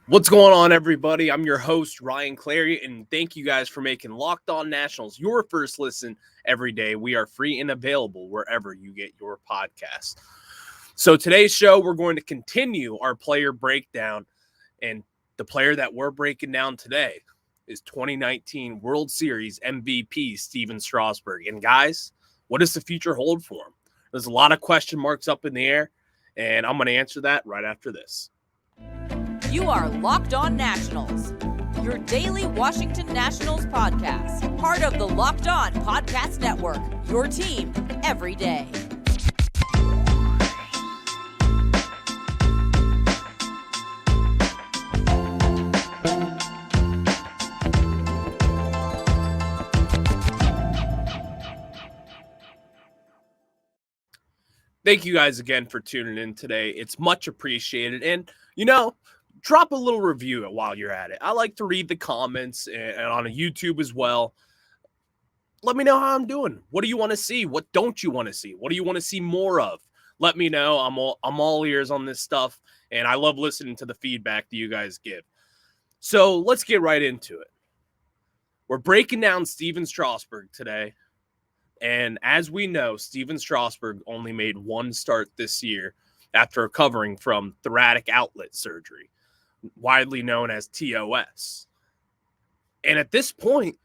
What's going on, everybody? I'm your host, Ryan Clary, and thank you guys for making Locked On Nationals your first listen every day. We are free and available wherever you get your podcast. So today's show, we're going to continue our player breakdown, and the player that we're breaking down today is 2019 World Series MVP Stephen Strasburg. And guys, what does the future hold for him? There's a lot of question marks up in the air, and I'm going to answer that right after this. You are Locked On Nationals, your daily Washington Nationals podcast, part of the Locked On Podcast Network, your team every day. Thank you guys again for tuning in today. It's much appreciated. And, drop a little review while you're at it. I like to read the comments and on a YouTube as well. Let me know how I'm doing. What do you want to see? What don't you want to see? What do you want to see more of? Let me know. I'm all ears on this stuff, and I love listening to the feedback that you guys give. So let's get right into it. We're breaking down Stephen Strasburg today. And as we know, Stephen Strasburg only made one start this year after recovering from thoracic outlet surgery, widely known as TOS. And at this point,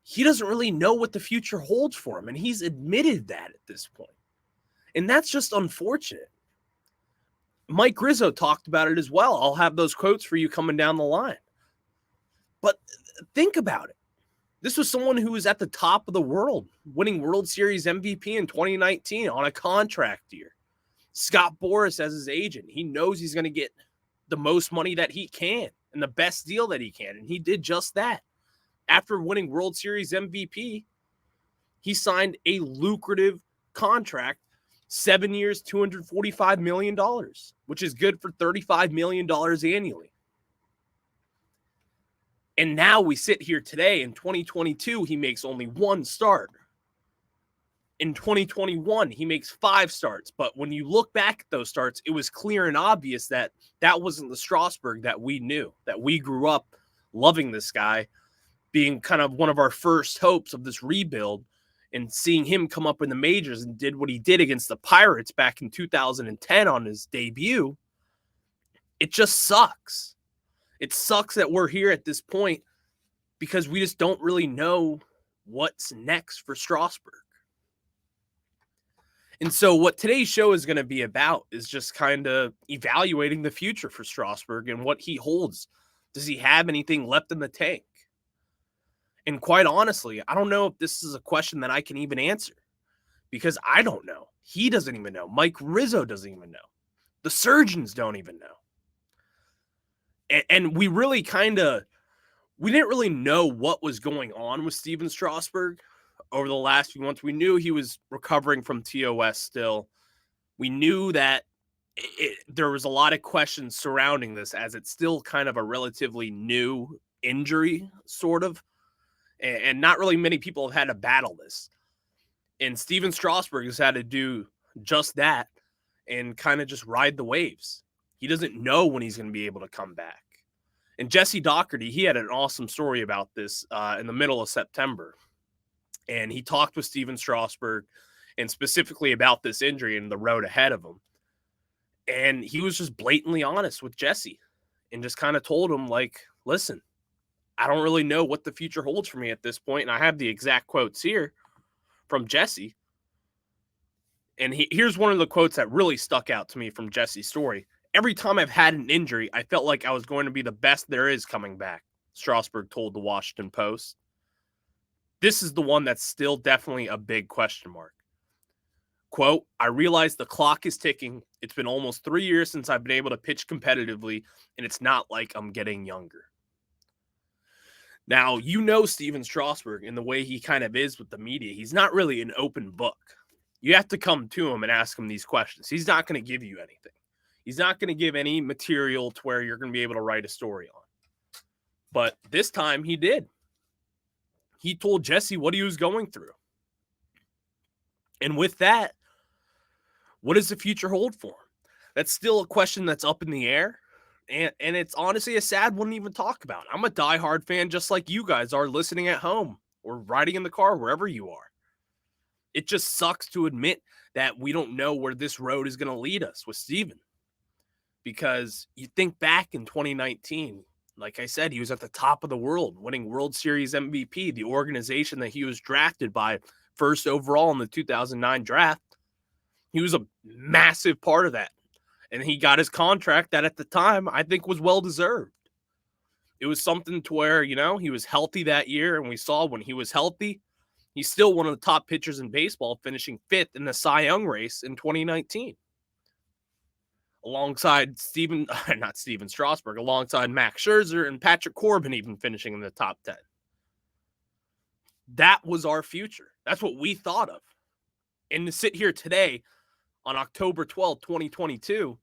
he doesn't really know what the future holds for him, and he's admitted that at this point. And that's just unfortunate. Mike Rizzo talked about it as well. I'll have those quotes for you coming down the line. But think about it. This was someone who was at the top of the world, winning World Series MVP in 2019 on a contract year. Scott Boras as his agent. He knows he's going to get the most money that he can and the best deal that he can. And he did just that. After winning World Series MVP, he signed a lucrative contract, 7 years, $245 million, which is good for $35 million annually. And now we sit here today in 2022, he makes only one start. In 2021, he makes 5 starts. But when you look back at those starts, it was clear and obvious that that wasn't the Strasburg that we knew, that we grew up loving this guy, being kind of one of our first hopes of this rebuild, and seeing him come up in the majors and did what he did against the Pirates back in 2010 on his debut. It just sucks. It sucks that we're here at this point because we just don't really know what's next for Strasburg. And so what today's show is going to be about is just kind of evaluating the future for Strasburg and what he holds. Does he have anything left in the tank? And quite honestly, I don't know if this is a question that I can even answer because I don't know. He doesn't even know. Mike Rizzo doesn't even know. The surgeons don't even know. And we really we didn't really know what was going on with Stephen Strasburg over the last few months. We knew he was recovering from TOS still. We knew that there was a lot of questions surrounding this as it's still kind of a relatively new injury, sort of. And not really many people have had to battle this. And Stephen Strasburg has had to do just that and kind of just ride the waves. He doesn't know when he's going to be able to come back. And Jesse Doherty, he had an awesome story about this in the middle of September. And he talked with Stephen Strasburg and specifically about this injury and the road ahead of him. And he was just blatantly honest with Jesse and just kind of told him, like, listen, I don't really know what the future holds for me at this point. And I have the exact quotes here from Jesse. And here's one of the quotes that really stuck out to me from Jesse's story. Every time I've had an injury, I felt like I was going to be the best there is coming back, Strasburg told the Washington Post. This is the one that's still definitely a big question mark. Quote, I realize the clock is ticking. It's been almost 3 years since I've been able to pitch competitively, and it's not like I'm getting younger. Now, Stephen Strasburg and the way he kind of is with the media. He's not really an open book. You have to come to him and ask him these questions. He's not going to give you anything. He's not going to give any material to where you're going to be able to write a story on. But this time he did. He told Jesse what he was going through. And with that, what does the future hold for him? That's still a question that's up in the air. And it's honestly a sad one to even talk about. I'm a diehard fan just like you guys are listening at home or riding in the car, wherever you are. It just sucks to admit that we don't know where this road is going to lead us with Steven. Because you think back in 2019, like I said, he was at the top of the world, winning World Series MVP, the organization that he was drafted by first overall in the 2009 draft. He was a massive part of that. And he got his contract that at the time I think was well deserved. It was something to where, he was healthy that year. And we saw when he was healthy, he's still one of the top pitchers in baseball, finishing 5th in the Cy Young race in 2019. Alongside not Stephen Strasburg, alongside Max Scherzer and Patrick Corbin even finishing in the top 10. That was our future. That's what we thought of. And to sit here today on October 12th, 2022,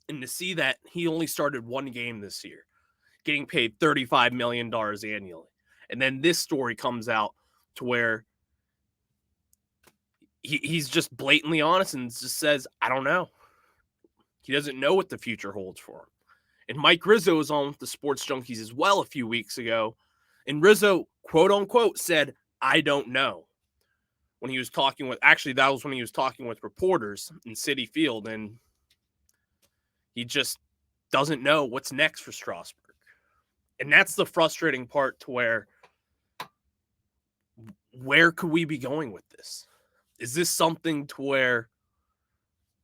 and to see that he only started one game this year, getting paid $35 million annually. And then this story comes out to where he's just blatantly honest and just says, I don't know. He doesn't know what the future holds for him. And Mike Rizzo was on with the Sports Junkies as well a few weeks ago. And Rizzo, quote unquote, said, I don't know. When he was talking with, actually, that was when he was talking with reporters in Citi Field. And he just doesn't know what's next for Strasburg. And that's the frustrating part to where could we be going with this? Is this something to where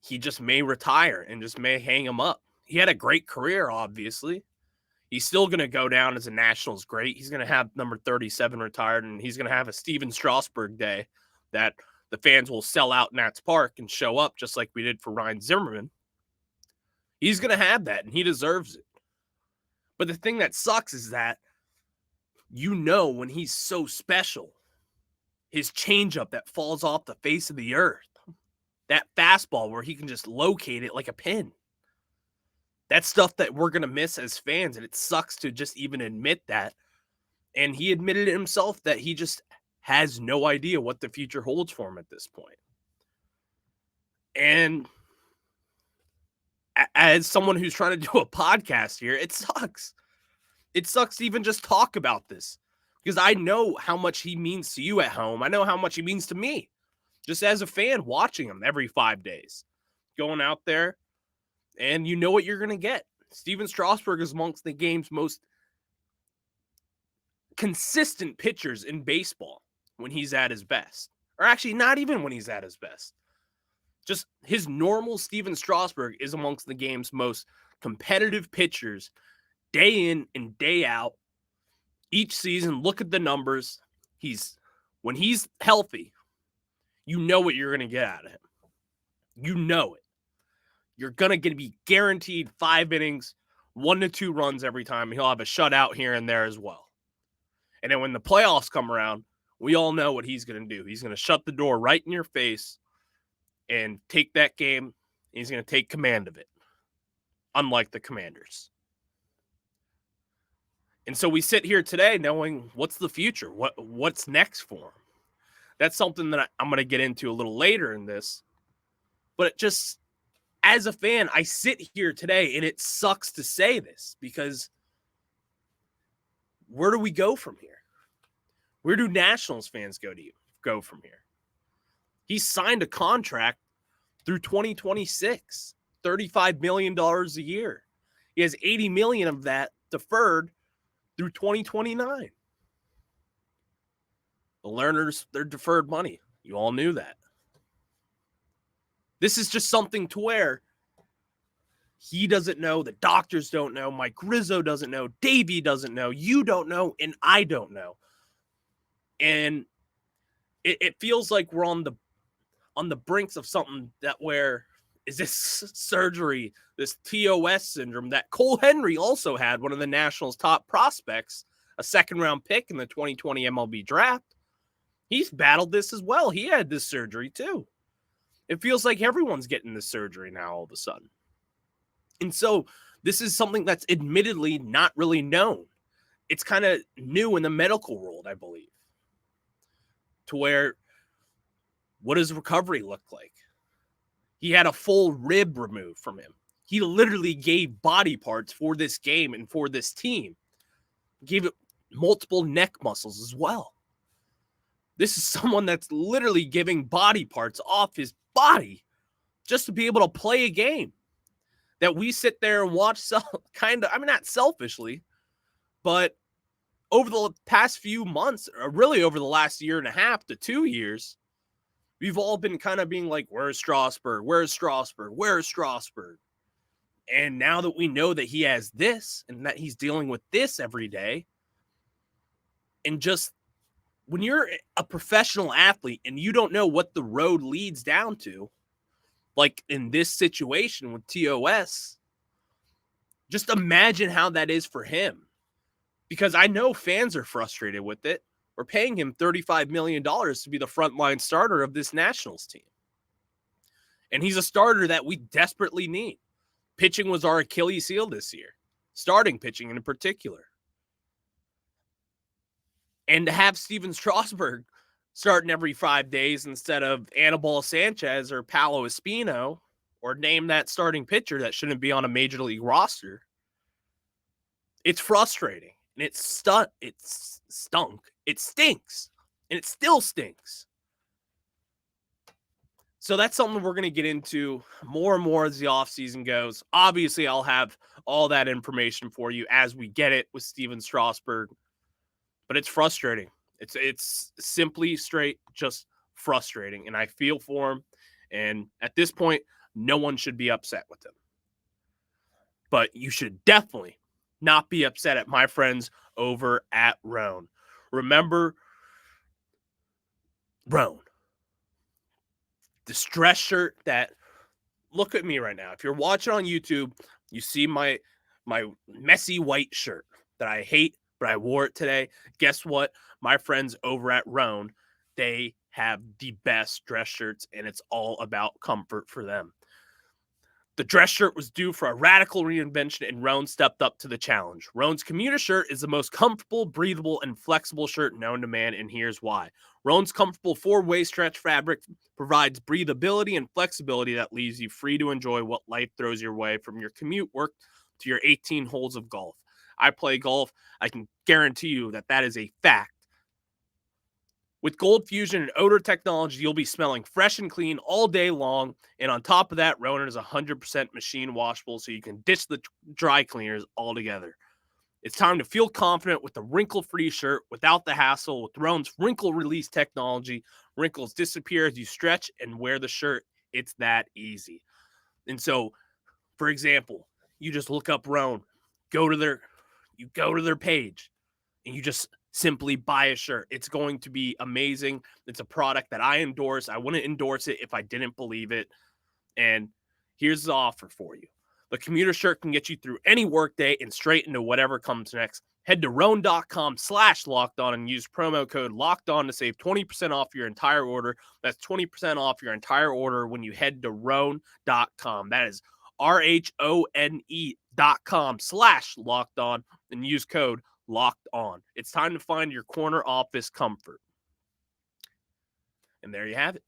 he just may retire and just may hang him up? He had a great career, obviously. He's still going to go down as a Nationals great. He's going to have number 37 retired, and he's going to have a Stephen Strasburg day that the fans will sell out Nats Park and show up just like we did for Ryan Zimmerman. He's going to have that, and he deserves it. But the thing that sucks is that when he's so special, his changeup that falls off the face of the earth, that fastball where he can just locate it like a pin. That's stuff that we're going to miss as fans, and it sucks to just even admit that. And he admitted it himself that he just has no idea what the future holds for him at this point. And as someone who's trying to do a podcast here, it sucks. It sucks to even just talk about this because I know how much he means to you at home. I know how much he means to me just as a fan watching him every 5 days, going out there, and you know what you're going to get. Stephen Strasburg is amongst the game's most consistent pitchers in baseball when he's at his best. Or actually, not even when he's at his best. Just his normal Stephen Strasburg is amongst the game's most competitive pitchers day in and day out. Each season, look at the numbers. When he's healthy, you know what you're going to get out of him. You know it. You're going to be guaranteed 5 innings, 1 to 2 runs every time. He'll have a shutout here and there as well. And then when the playoffs come around, we all know what he's going to do. He's going to shut the door right in your face and take that game. He's going to take command of it, unlike the Commanders. And so we sit here today knowing what's the future, what's next for him. That's something that I'm going to get into a little later in this. But it just, as a fan, I sit here today, and it sucks to say this because where do we go from here? Where do Nationals fans go from here? He signed a contract through 2026, $35 million a year. He has $80 million of that deferred through 2029. The learners, they're deferred money. You all knew that. This is just something to where he doesn't know, the doctors don't know, Mike Rizzo doesn't know, Davey doesn't know, you don't know, and I don't know. And it feels like we're on the brinks of something that where is this surgery, this TOS syndrome that Cole Henry also had, one of the Nationals' top prospects, a second-round pick in the 2020 MLB draft. He's battled this as well. He had this surgery too. It feels like everyone's getting this surgery now all of a sudden. And so this is something that's admittedly not really known. It's kind of new in the medical world, I believe. To where, what does recovery look like? He had a full rib removed from him. He literally gave body parts for this game and for this team. Gave it multiple neck muscles as well. This is someone that's literally giving body parts off his body just to be able to play a game that we sit there and watch not selfishly, but over the past few months, or really over the last year and a half to 2 years, we've all been kind of being like, where's Strasburg? Where's Strasburg? Where's Strasburg? And now that we know that he has this and that he's dealing with this every day, and just when you're a professional athlete and you don't know what the road leads down to, like in this situation with TOS, just imagine how that is for him. Because I know fans are frustrated with it. We're paying him $35 million to be the frontline starter of this Nationals team. And he's a starter that we desperately need. Pitching was our Achilles heel this year. Starting pitching in particular. And to have Stephen Strasburg starting every 5 days instead of Anibal Sanchez or Paolo Espino, or name that starting pitcher that shouldn't be on a major league roster, it's frustrating. And it stunk. It stinks. And it still stinks. So that's something we're going to get into more and more as the offseason goes. Obviously, I'll have all that information for you as we get it with Stephen Strasburg. But it's frustrating. It's simply straight just frustrating. And I feel for him. And at this point, no one should be upset with him. But you should definitely not be upset at my friends over at Roan. Remember, Roan. This dress shirt that, look at me right now. If you're watching on YouTube, you see my messy white shirt that I hate, but I wore it today. Guess what? My friends over at Roan, they have the best dress shirts, and it's all about comfort for them. The dress shirt was due for a radical reinvention, and Roan stepped up to the challenge. Roan's commuter shirt is the most comfortable, breathable, and flexible shirt known to man, and here's why. Roan's comfortable 4-way stretch fabric provides breathability and flexibility that leaves you free to enjoy what life throws your way, from your commute work to your 18 holes of golf. I play golf. I can guarantee you that that is a fact. With Gold Fusion and odor technology, you'll be smelling fresh and clean all day long. And on top of that, Ronan is 100% machine washable, so you can ditch the dry cleaners altogether. It's time to feel confident with the wrinkle-free shirt without the hassle. With Rowan's wrinkle release technology, wrinkles disappear as you stretch and wear the shirt. It's that easy. And so, for example, you just look up Rowan, go to their page, and you just simply buy a shirt. It's going to be amazing. It's a product that I endorse. I wouldn't endorse it if I didn't believe it. And here's the offer for you. The commuter shirt can get you through any workday and straight into whatever comes next. Head to roan.com/lockedon and use promo code LOCKEDON to save 20% off your entire order. That's 20% off your entire order when you head to roan.com. That is RHONE.com/lockedon and use code Locked On. It's time to find your corner office comfort. And there you have it.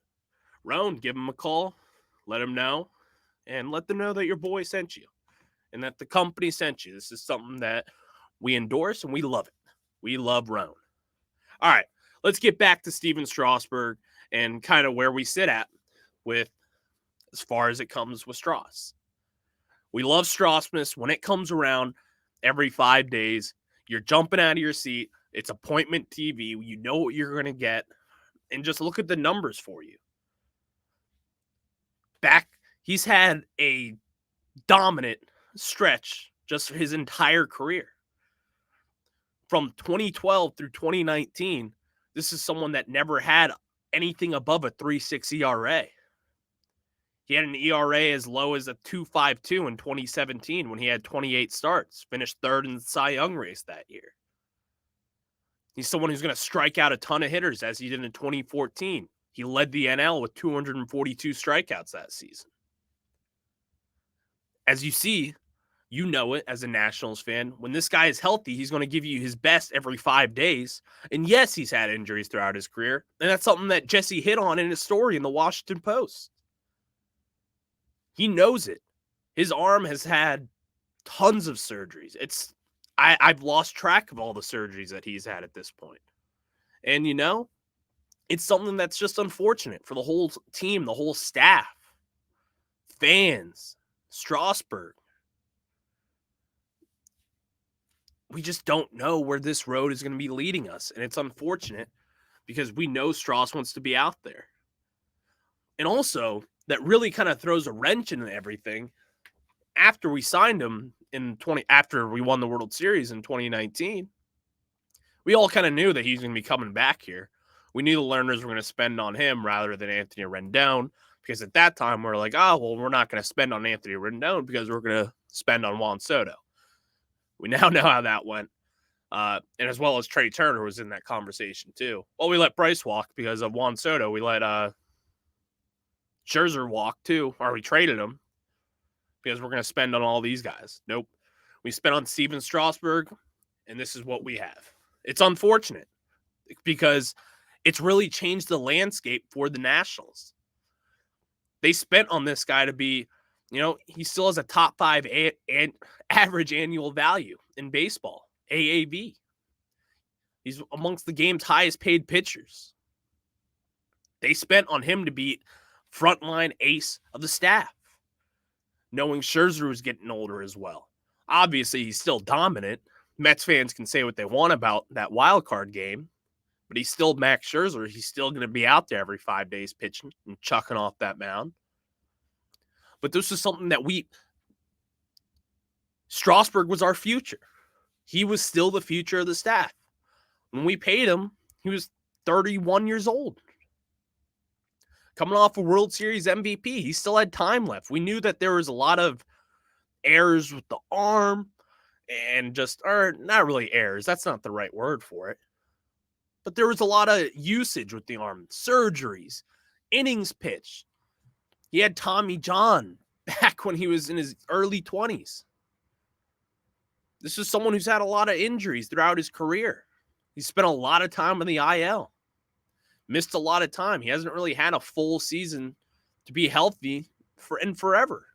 Roan, give them a call, let them know, and let them know that your boy sent you and that the company sent you. This is something that we endorse and we love it. We love Roan. All right, let's get back to Stephen Strasburg and kind of where we sit at with as far as it comes with Strauss. We love Straussmas when it comes around every 5 days. You're jumping out of your seat. It's appointment TV. You know what you're going to get. And just look at the numbers for you. He's had a dominant stretch just his entire career. From 2012 through 2019, this is someone that never had anything above a 3.6 ERA. He had an ERA as low as a 2.52 in 2017 when he had 28 starts, finished third in the Cy Young race that year. He's someone who's going to strike out a ton of hitters as he did in 2014. He led the NL with 242 strikeouts that season. As you see, you know it as a Nationals fan. When this guy is healthy, he's going to give you his best every 5 days. And yes, he's had injuries throughout his career. And that's something that Jesse hit on in his story in the Washington Post. He knows it. His arm has had tons of surgeries. I've lost track of all the surgeries that he's had at this point. And, it's something that's just unfortunate for the whole team, the whole staff, fans, Strasburg. We just don't know where this road is going to be leading us. And it's unfortunate because we know Strauss wants to be out there. And also, that really kind of throws a wrench into everything. After we signed him after we won the World Series in 2019, we all kind of knew that he's going to be coming back here. We knew the learners were going to spend on him rather than Anthony Rendon, because at that time we're like, oh, well, we're not going to spend on Anthony Rendon because we're going to spend on Juan Soto. We now know how that went. And as well as Trey Turner was in that conversation too. Well, we let Bryce walk because of Juan Soto. We let Scherzer walk too, or we traded him because we're going to spend on all these guys. Nope. We spent on Stephen Strasburg, and this is what we have. It's unfortunate because it's really changed the landscape for the Nationals. They spent on this guy to be, he still has a top 5 average annual value in baseball, AAV. He's amongst the game's highest paid pitchers. They spent on him to be frontline ace of the staff, knowing Scherzer was getting older as well. Obviously, he's still dominant. Mets fans can say what they want about that wild card game, but he's still Max Scherzer. He's still going to be out there every 5 days pitching and chucking off that mound. But this is something that Strasburg was our future. He was still the future of the staff. When we paid him, he was 31 years old. Coming off a World Series MVP, he still had time left. We knew that there was a lot of errors with the arm and not really errors. That's not the right word for it. But there was a lot of usage with the arm, surgeries, innings pitched. He had Tommy John back when he was in his early 20s. This is someone who's had a lot of injuries throughout his career. He spent a lot of time on the IL. Missed a lot of time. He hasn't really had a full season to be healthy forever.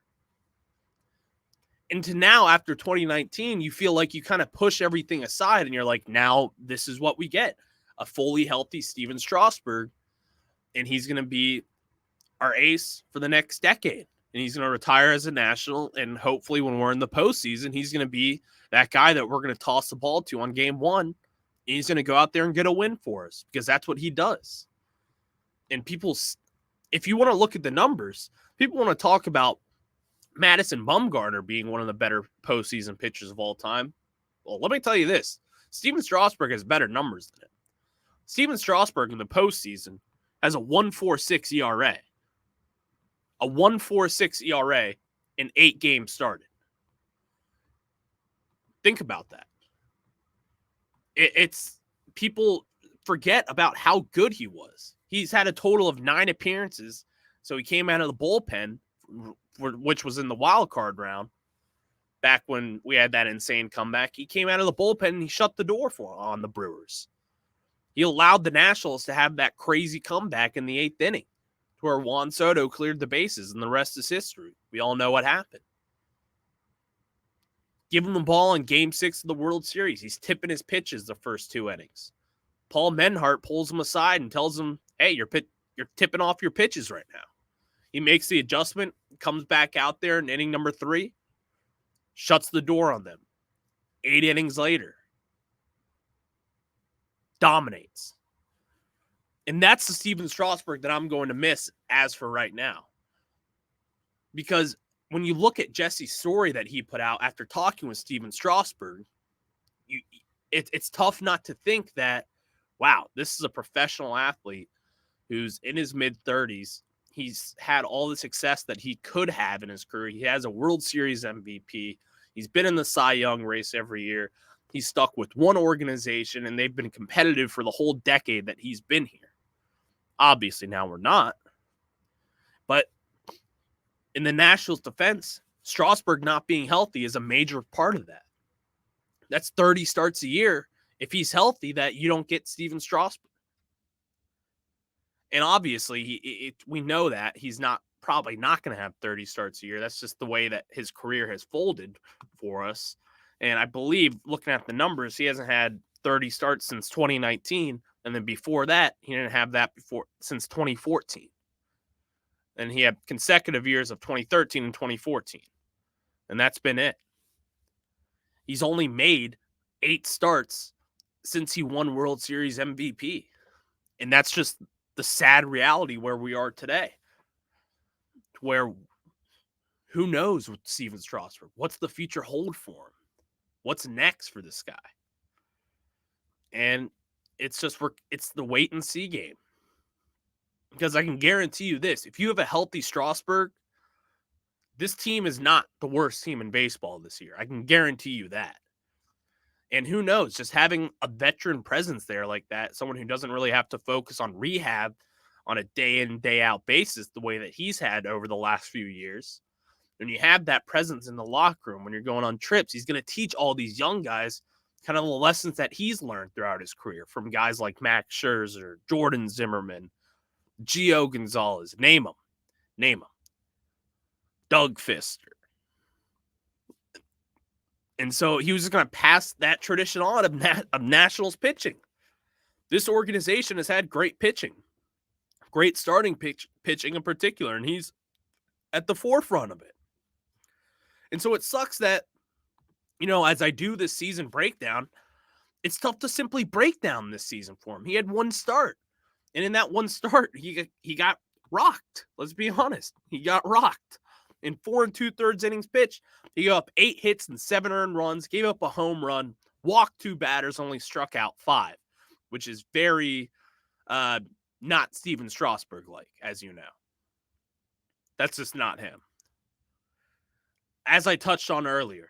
And to now, after 2019, you feel like you kind of push everything aside and you're like, now this is what we get. A fully healthy Stephen Strasburg. And he's going to be our ace for the next decade. And he's going to retire as a National. And hopefully when we're in the postseason, he's going to be that guy that we're going to toss the ball to on game 1. And he's going to go out there and get a win for us because that's what he does. And if you want to look at the numbers, people want to talk about Madison Bumgarner being one of the better postseason pitchers of all time. Well, let me tell you this. Stephen Strasburg has better numbers than him. Stephen Strasburg in the postseason has a 1.46 ERA. A 1.46 ERA in 8 games started. Think about that. It's people forget about how good he was. He's had a total of 9 appearances. So he came out of the bullpen, which was in the wild card round, back when we had that insane comeback. He came out of the bullpen and he shut the door on the Brewers. He allowed the Nationals to have that crazy comeback in the 8th inning, where Juan Soto cleared the bases, and the rest is history. We all know what happened. Give him the ball in Game 6 of the World Series. He's tipping his pitches the first 2 innings. Paul Menhart pulls him aside and tells him, hey, you're tipping off your pitches right now. He makes the adjustment, comes back out there in inning number 3, shuts the door on them. 8 innings later, dominates. And that's the Stephen Strasburg that I'm going to miss as for right now. Because when you look at Jesse's story that he put out after talking with Stephen Strasburg, it's tough not to think that, wow, this is a professional athlete who's in his mid-30s. He's had all the success that he could have in his career. He has a World Series MVP. He's been in the Cy Young race every year. He's stuck with one organization, and they've been competitive for the whole decade that he's been here. Obviously, now we're not. But in the Nationals' defense, Strasburg not being healthy is a major part of that. That's 30 starts a year. If he's healthy, that you don't get Stephen Strasburg. And obviously, we know that he's not probably not going to have 30 starts a year. That's just the way that his career has folded for us. And I believe, looking at the numbers, he hasn't had 30 starts since 2019. And then before that, he didn't have that since 2014. And he had consecutive years of 2013 and 2014. And that's been it. He's only made 8 starts since he won World Series MVP. And that's just the sad reality where we are today. Where who knows with Stephen Strasburg? What's the future hold for him? What's next for this guy? And it's the wait and see game. Because I can guarantee you this, if you have a healthy Strasburg, this team is not the worst team in baseball this year. I can guarantee you that. And who knows, just having a veteran presence there like that, someone who doesn't really have to focus on rehab on a day in, day out basis the way that he's had over the last few years. When you have that presence in the locker room, when you're going on trips, he's going to teach all these young guys kind of the lessons that he's learned throughout his career from guys like Max Scherzer, Jordan Zimmerman, Gio Gonzalez, name them. Doug Fister. And so he was just going to pass that tradition on of Nationals pitching. This organization has had great pitching, great starting pitching in particular, and he's at the forefront of it. And so it sucks that, as I do this season breakdown, it's tough to simply break down this season for him. He had one start, and in that one start, he got rocked. Let's be honest. He got rocked. In 4 2/3 innings pitched, he gave up 8 hits and 7 earned runs, gave up a home run, walked 2 batters, only struck out 5, which is very not Stephen Strasburg-like, as you know. That's just not him. As I touched on earlier,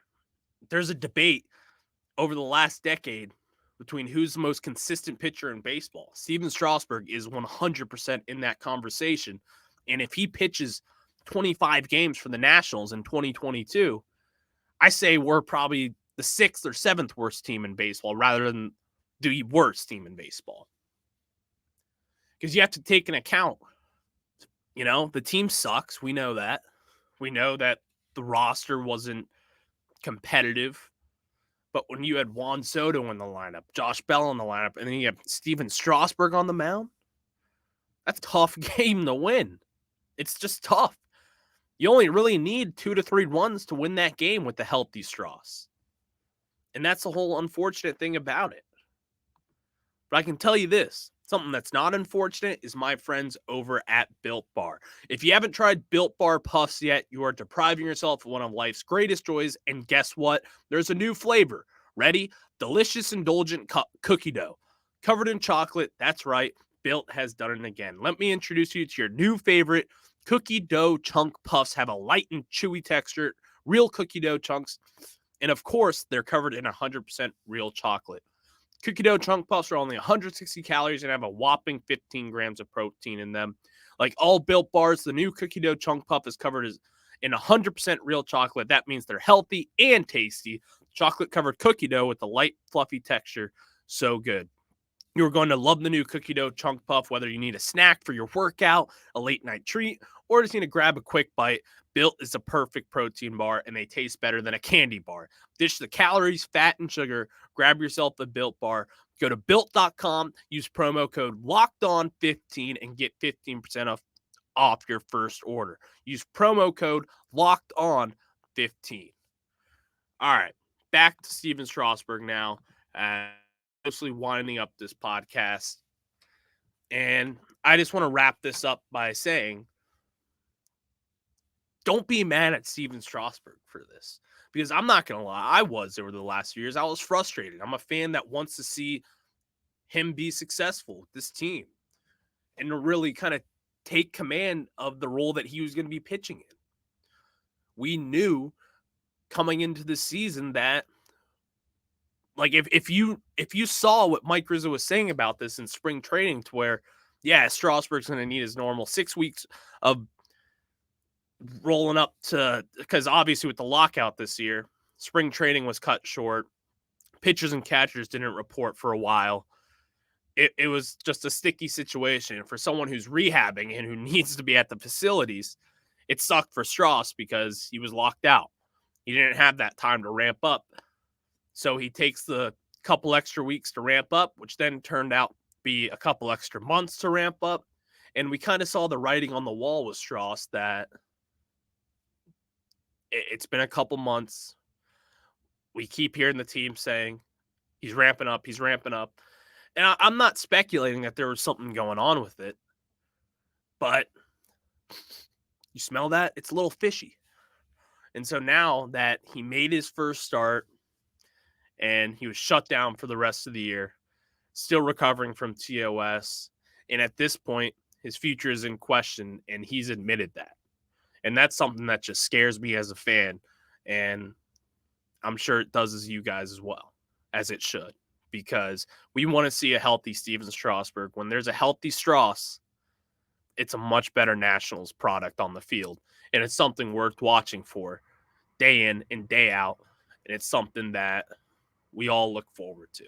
there's a debate over the last decade between who's the most consistent pitcher in baseball. Stephen Strasburg is 100% in that conversation. And if he pitches 25 games for the Nationals in 2022, I say we're probably the 6th or 7th worst team in baseball rather than the worst team in baseball. Because you have to take into account, the team sucks. We know that. We know that the roster wasn't competitive. But when you had Juan Soto in the lineup, Josh Bell in the lineup, and then you have Stephen Strasburg on the mound, that's a tough game to win. It's just tough. You only really need 2 to 3 runs to win that game with the healthy Strauss. And that's the whole unfortunate thing about it. But I can tell you this, something that's not unfortunate is my friends over at Built Bar. If you haven't tried Built Bar Puffs yet, you are depriving yourself of one of life's greatest joys. And guess what? There's a new flavor. Ready? Delicious, indulgent cookie dough. Covered in chocolate. That's right. Built has done it again. Let me introduce you to your new favorite. Cookie dough chunk puffs have a light and chewy texture, real cookie dough chunks, and of course, they're covered in 100% real chocolate. Cookie dough chunk puffs are only 160 calories and have a whopping 15 grams of protein in them. Like all Built Bars, the new cookie dough chunk puff is covered in 100% real chocolate. That means they're healthy and tasty. Chocolate-covered cookie dough with a light, fluffy texture. So good. You're going to love the new cookie dough chunk puff, whether you need a snack for your workout, a late night treat, or just need to grab a quick bite. Built is a perfect protein bar, and they taste better than a candy bar. Dish the calories, fat, and sugar. Grab yourself a Built bar. Go to Built.com, use promo code LOCKEDON15, and get 15% off your first order. Use promo code LOCKEDON15. All right, back to Stephen Strasburg now. Mostly winding up this podcast. And I just want to wrap this up by saying, don't be mad at Stephen Strasburg for this. Because I'm not going to lie, I was over the last few years. I was frustrated. I'm a fan that wants to see him be successful with this team and to really kind of take command of the role that he was going to be pitching in. We knew coming into the season that, like, if you saw what Mike Rizzo was saying about this in spring training, to where, yeah, Strasburg's going to need his normal 6 weeks of rolling up to, because obviously with the lockout this year, spring training was cut short. Pitchers and catchers didn't report for a while. It was just a sticky situation for someone who's rehabbing and who needs to be at the facilities. It sucked for Strauss because he was locked out. He didn't have that time to ramp up. So he takes the couple extra weeks to ramp up, which then turned out to be a couple extra months to ramp up. And we kind of saw the writing on the wall with Strauss that it's been a couple months. We keep hearing the team saying he's ramping up, he's ramping up. And I'm not speculating that there was something going on with it, but you smell that? It's a little fishy. And so now that he made his first start and he was shut down for the rest of the year, still recovering from TOS, and at this point, his future is in question, and he's admitted that. And that's something that just scares me as a fan, and I'm sure it does as you guys as well, as it should, because we want to see a healthy Stephen Strasburg. When there's a healthy Strauss, it's a much better Nationals product on the field, and it's something worth watching for day in and day out, and it's something that we all look forward to.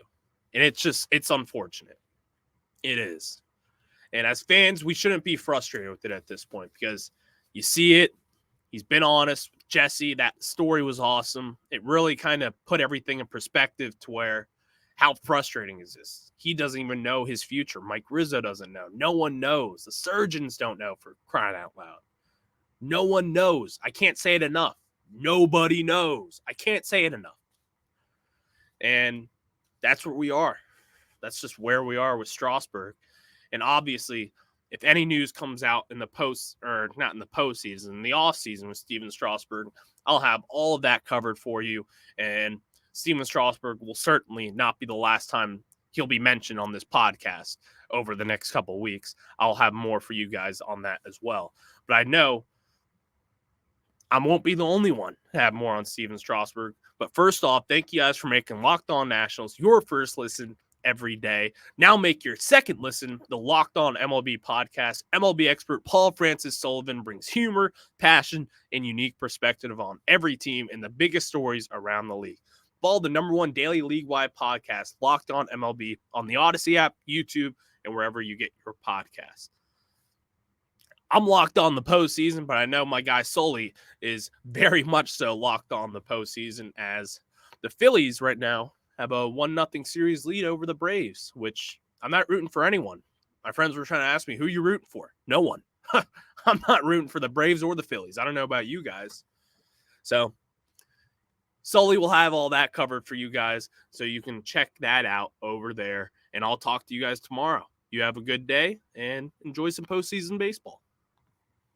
And it's unfortunate. It is. And as fans, we shouldn't be frustrated with it at this point because you see it. He's been honest with Jesse. That story was awesome. It really kind of put everything in perspective to where how frustrating is this? He doesn't even know his future. Mike Rizzo doesn't know. No one knows. The surgeons don't know, for crying out loud. No one knows. I can't say it enough. Nobody knows. I can't say it enough. And that's where we are. That's just where we are with Strasburg. And obviously, if any news comes out in the not in the postseason, in the offseason with Stephen Strasburg, I'll have all of that covered for you. And Stephen Strasburg will certainly not be the last time he'll be mentioned on this podcast over the next couple of weeks. I'll have more for you guys on that as well. But I know I won't be the only one to have more on Stephen Strasburg. But first off, thank you guys for making Locked On Nationals your first listen every day. Now make your second listen the Locked On MLB podcast. MLB expert Paul Francis Sullivan brings humor, passion, and unique perspective on every team and the biggest stories around the league. Follow the #1 daily league-wide podcast, Locked On MLB, on the Odyssey app, YouTube, and wherever you get your podcasts. I'm locked on the postseason, but I know my guy Sully is very much so locked on the postseason as the Phillies right now have a 1-0 series lead over the Braves, which I'm not rooting for anyone. My friends were trying to ask me, who you rooting for? No one. I'm not rooting for the Braves or the Phillies. I don't know about you guys. So Sully will have all that covered for you guys, so you can check that out over there, and I'll talk to you guys tomorrow. You have a good day, and enjoy some postseason baseball.